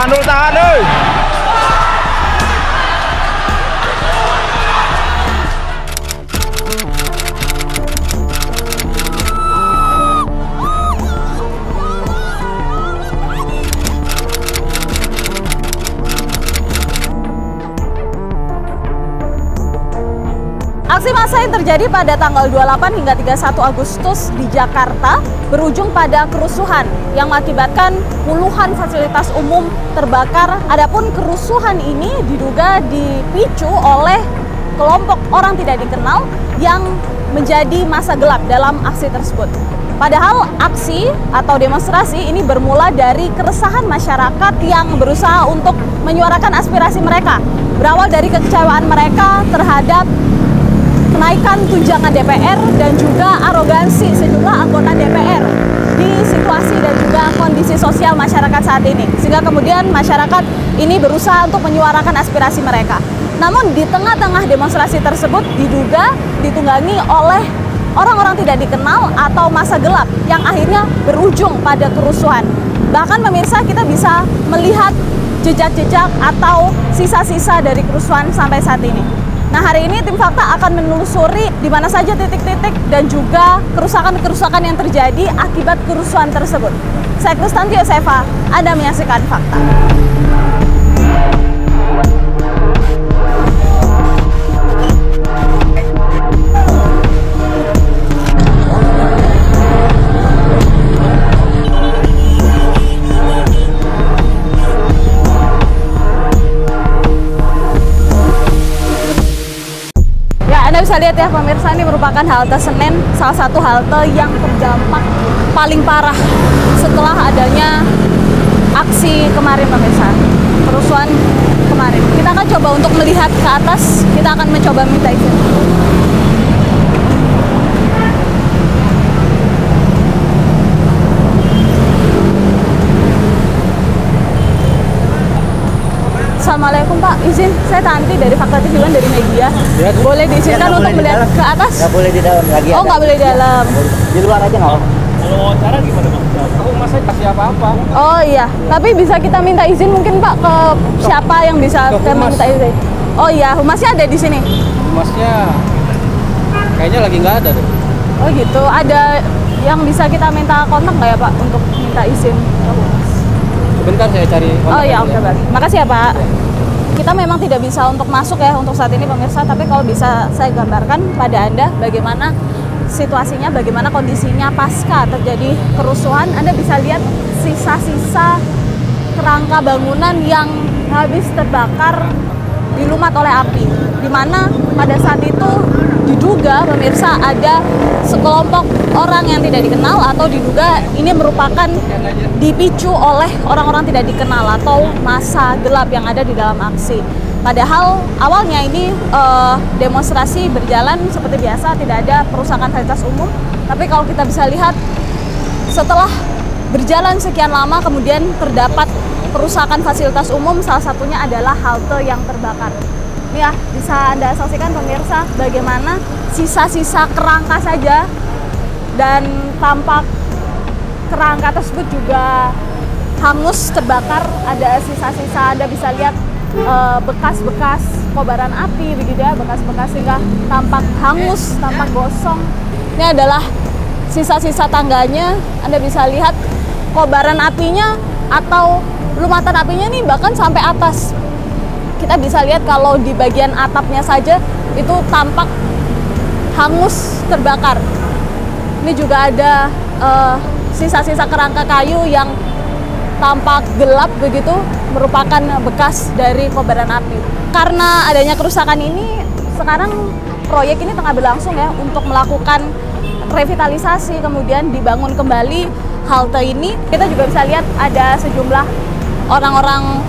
tahan dulu. Aksi massa yang terjadi pada tanggal 28 hingga 31 Agustus di Jakarta berujung pada kerusuhan yang mengakibatkan puluhan fasilitas umum terbakar. Adapun kerusuhan ini diduga dipicu oleh kelompok orang tidak dikenal yang menjadi massa gelap dalam aksi tersebut. Padahal aksi atau demonstrasi ini bermula dari keresahan masyarakat yang berusaha untuk menyuarakan aspirasi mereka. Berawal dari kekecewaan mereka terhadap kenaikan tunjangan DPR dan juga arogansi sejumlah anggota DPR di situasi dan juga kondisi sosial masyarakat saat ini. Sehingga kemudian masyarakat ini berusaha untuk menyuarakan aspirasi mereka. Namun di tengah-tengah demonstrasi tersebut diduga ditunggangi oleh orang-orang tidak dikenal atau massa gelap yang akhirnya berujung pada kerusuhan. Bahkan pemirsa, kita bisa melihat jejak-jejak atau sisa-sisa dari kerusuhan sampai saat ini. Nah, hari ini tim Fakta akan menelusuri di mana saja titik-titik dan juga kerusakan-kerusakan yang terjadi akibat kerusuhan tersebut. Saya Kristanti Yosefa, Anda menyaksikan Fakta. Anda bisa lihat ya pemirsa, ini merupakan halte Senen, salah satu halte yang terdampak paling parah setelah adanya aksi kemarin pemirsa, kerusuhan kemarin. Kita akan coba untuk melihat ke atas, kita akan mencoba minta izin. Assalamualaikum Pak, izin, saya Tanti dari Fakta TV One dari media. Ya, boleh diizinkan untuk melihat ke atas? Nggak boleh di dalam lagi. Oh, nggak boleh di dalam. Di luar aja nggak? Kalau wawancara gimana Bang? Aku masa kasih apa-apa. Oh iya, tapi bisa kita minta izin mungkin Pak ke siapa yang bisa kita minta izin? Oh iya, humasnya ada di sini? Humasnya kayaknya lagi nggak ada deh. Oh gitu, ada yang bisa kita minta kontak nggak ya Pak untuk minta izin ke humas? Sebentar saya cari kontak. Oh iya, oke Pak. Makasih ya Pak. Kita memang tidak bisa untuk masuk ya untuk saat ini pemirsa, tapi kalau bisa saya gambarkan pada Anda bagaimana situasinya, bagaimana kondisinya pasca terjadi kerusuhan. Anda bisa lihat sisa-sisa kerangka bangunan yang habis terbakar dilumat oleh api, di mana pada saat itu diduga pemirsa ada sekelompok orang yang tidak dikenal atau diduga ini merupakan dipicu oleh orang-orang tidak dikenal atau massa gelap yang ada di dalam aksi. Padahal awalnya ini demonstrasi berjalan seperti biasa, tidak ada perusakan fasilitas umum. Tapi kalau kita bisa lihat setelah berjalan sekian lama kemudian terdapat perusakan fasilitas umum, salah satunya adalah halte yang terbakar. Ini ya, bisa Anda saksikan pemirsa bagaimana sisa-sisa kerangka saja dan tampak kerangka tersebut juga hangus terbakar. Ada sisa-sisa, Anda bisa lihat bekas-bekas kobaran api begitu ya, bekas-bekas sehingga tampak hangus, tampak gosong. Ini adalah sisa-sisa tangganya. Anda bisa lihat kobaran apinya atau lumatan apinya nih bahkan sampai atas. Kita bisa lihat kalau di bagian atapnya saja itu tampak hangus terbakar. Ini juga ada sisa-sisa kerangka kayu yang tampak gelap begitu, merupakan bekas dari kobaran api. Karena adanya kerusakan ini, sekarang proyek ini tengah berlangsung ya untuk melakukan revitalisasi, kemudian dibangun kembali halte ini. Kita juga bisa lihat ada sejumlah orang-orang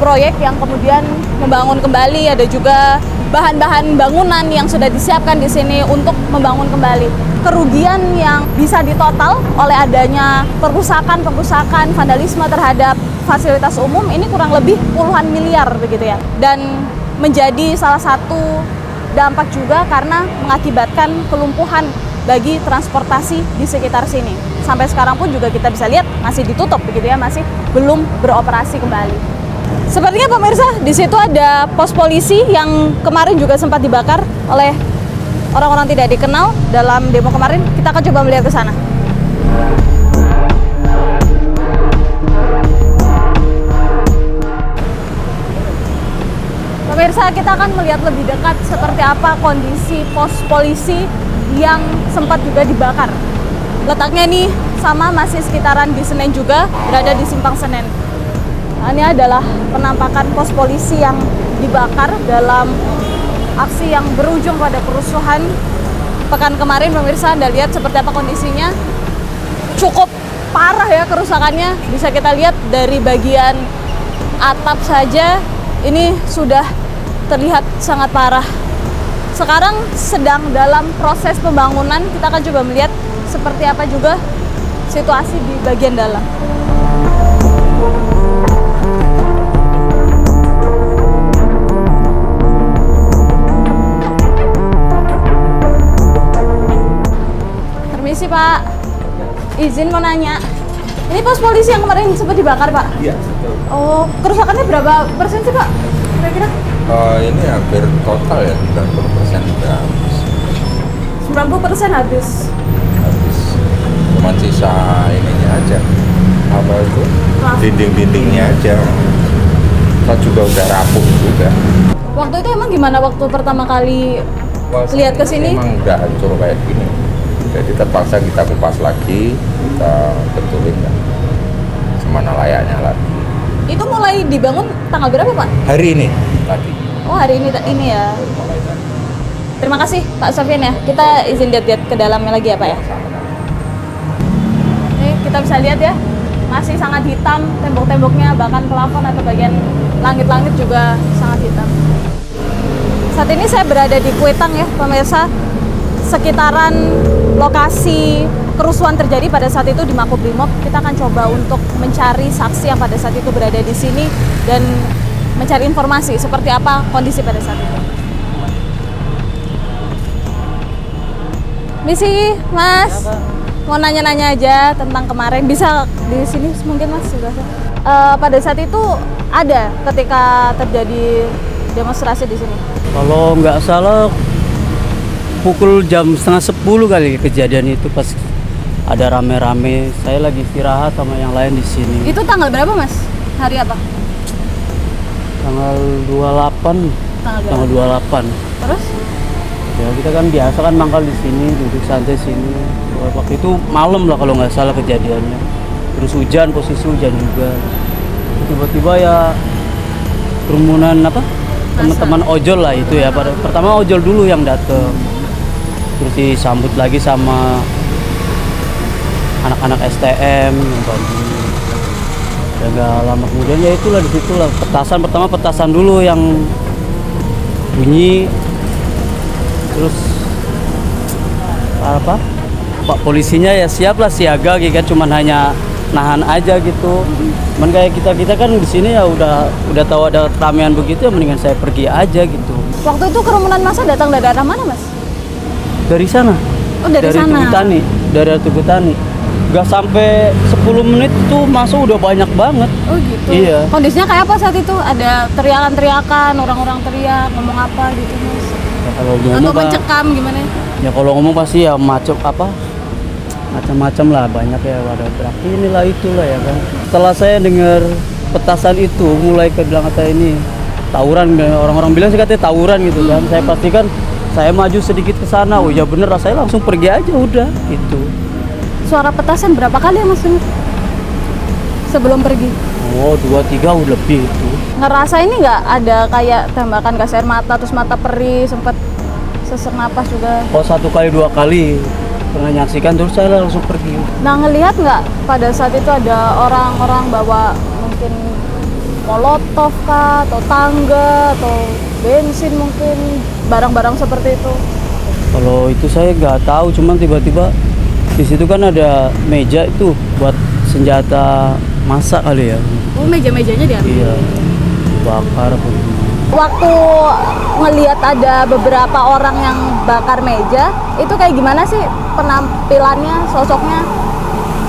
proyek yang kemudian membangun kembali, ada juga bahan-bahan bangunan yang sudah disiapkan di sini untuk membangun kembali. Kerugian yang bisa ditotal oleh adanya perusakan, vandalisme terhadap fasilitas umum ini kurang lebih puluhan miliar begitu ya. Dan menjadi salah satu dampak juga karena mengakibatkan kelumpuhan bagi transportasi di sekitar sini. Sampai sekarang pun juga kita bisa lihat masih ditutup begitu ya, masih belum beroperasi kembali. Sepertinya pemirsa, di situ ada pos polisi yang kemarin juga sempat dibakar oleh orang-orang tidak dikenal dalam demo kemarin. Kita akan coba melihat ke sana. Pemirsa, kita akan melihat lebih dekat seperti apa kondisi pos polisi yang sempat juga dibakar. Letaknya ini sama, masih sekitaran di Senen juga, berada di Simpang Senen. Nah, ini adalah penampakan pos polisi yang dibakar dalam aksi yang berujung pada kerusuhan pekan kemarin. Pemirsa, Anda lihat seperti apa kondisinya. Cukup parah ya kerusakannya. Bisa kita lihat dari bagian atap saja ini sudah terlihat sangat parah. Sekarang sedang dalam proses pembangunan. Kita akan coba melihat seperti apa juga situasi di bagian dalam. Permisi Pak, izin mau nanya. Ini pos polisi yang kemarin sempat dibakar Pak? Iya, betul. Oh, kerusakannya berapa persen sih Pak? Kira-kira? Ini hampir total ya, 90% sudah habis. 90% habis. Habis. Cuma sisa ininya aja. Apa itu? Dinding-dindingnya aja. Kita juga udah rapuh juga. Waktu itu emang gimana waktu pertama kali lihat ke sini? Emang udah hancur kayak gini. Jadi terpaksa kita kupas lagi, kita betulin kan. Semana layaknya lagi. Itu mulai dibangun tanggal berapa Pak? Hari ini tadi. Oh hari ini ya. Mulai tadi. Terima kasih Pak Sofian ya. Kita izin lihat-lihat ke dalamnya lagi ya Pak ya. Ini kita bisa lihat ya, masih sangat hitam tembok-temboknya, bahkan plafon atau bagian langit-langit juga sangat hitam. Saat ini saya berada di Kuitang ya pemirsa, sekitaran lokasi kerusuhan terjadi pada saat itu di Makobrimob. Kita akan coba untuk mencari saksi yang pada saat itu berada di sini dan mencari informasi seperti apa kondisi pada saat itu. Misi, Mas, mau nanya-nanya aja tentang kemarin. Bisa di sini mungkin Mas sudah. Pada saat itu ada ketika terjadi demonstrasi di sini. Kalau nggak salah pukul jam 9:30 kali kejadian itu, pas ada rame-rame. Saya lagi istirahat sama yang lain di sini. Itu tanggal berapa Mas? Hari apa? Tanggal 28. Tanggal 28. Terus? Ya kita kan biasa kan mangkal di sini, duduk santai sini. Waktu itu malam lah kalau nggak salah kejadiannya. Terus hujan, posisi hujan juga. Tiba-tiba ya kerumunan apa? Teman-teman ojol lah itu ya. Pertama ojol dulu yang datang. Terus disambut lagi sama anak-anak STM yang bantu. Ya nggak lama kemudian ya itulah di situlah petasan, pertama petasan dulu yang bunyi. Terus apa? Pak polisinya ya siap lah siaga gitu kan, cuman hanya nahan aja gitu. Cuman kayak kita kan di sini ya udah tahu ada keramaian begitu ya, mendingan saya pergi aja gitu. Waktu itu kerumunan massa datang dari arah mana Mas? Dari sana. Oh dari sana. Dari Tugu Tani. Gak sampai 10 menit tuh masuk udah banyak banget. Oh gitu. Iya. Kondisinya kayak apa saat itu? Ada teriakan-teriakan, orang-orang teriak, ngomong apa gitu Mas? Ya, kalau atau mencekam gimana? Ya kalau ngomong pasti ya macam-macam lah, banyak ya, ada berarti inilah itulah ya kan. Setelah saya dengar petasan itu mulai bilang kata ini tawuran, orang-orang bilang sih katanya tawuran gitu kan. Saya pastikan saya maju sedikit ke sana, oh ya bener lah, saya langsung pergi aja udah itu. Suara petasan berapa kali ya Mas sebelum pergi? Oh 2-3 udah lebih itu. Ngerasa ini nggak ada kayak tembakan gas air mata, terus mata perih, sempat sesak napas juga? Oh 1 kali 2 kali pernah nyaksikan, terus saya langsung pergi. Nah ngelihat nggak pada saat itu ada orang-orang bawa mungkin molotov kah, atau tangga, atau bensin mungkin, barang-barang seperti itu? Kalau itu saya nggak tahu, cuman tiba-tiba di situ kan ada meja itu buat senjata masak kali ya. Oh meja-mejanya diambil? Iya, bakar apa gitu. Waktu ngelihat ada beberapa orang yang bakar meja, itu kayak gimana sih penampilannya, sosoknya?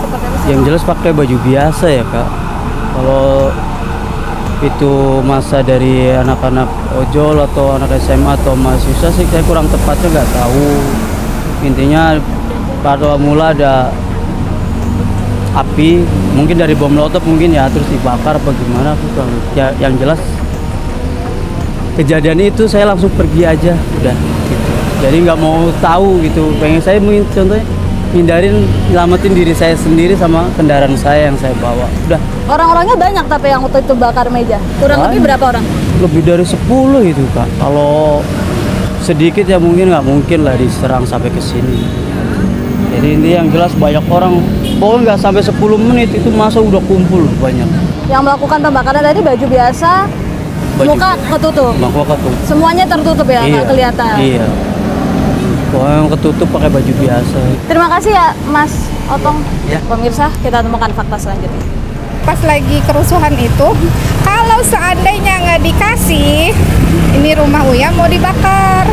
Seperti apa sih? Yang jelas pakai baju biasa ya Kak. Kalau itu masa dari anak-anak ojol atau anak SMA atau mahasiswa sih saya kurang tepatnya nggak tahu. Intinya pada mula ada api, mungkin dari bom molotov mungkin ya, terus dibakar apa gimana aku kurang. Ya, yang jelas kejadian itu saya langsung pergi aja udah gitu. Jadi nggak mau tahu gitu, pengen saya mungkin contohnya hindarin, nyelamatin diri saya sendiri sama kendaraan saya yang saya bawa udah. Orang-orangnya banyak tapi yang waktu itu bakar meja, kurang lebih berapa orang? Lebih dari 10 itu Kak. Kalau sedikit ya mungkin nggak mungkin lah diserang sampai ke sini. Jadi ini yang jelas banyak orang, pokoknya nggak sampai 10 menit itu masa udah kumpul banyak. Yang melakukan pembakaran tadi baju biasa, muka ketutup. Muka ketutup. Semuanya tertutup ya, nggak kelihatan. Iya. Pokoknya yang ketutup pakai baju biasa. Terima kasih ya Mas Otong. Ya. Pemirsa, kita temukan fakta selanjutnya. Pas lagi kerusuhan itu, kalau seandainya nggak dikasih, ini rumah Uya mau dibakar.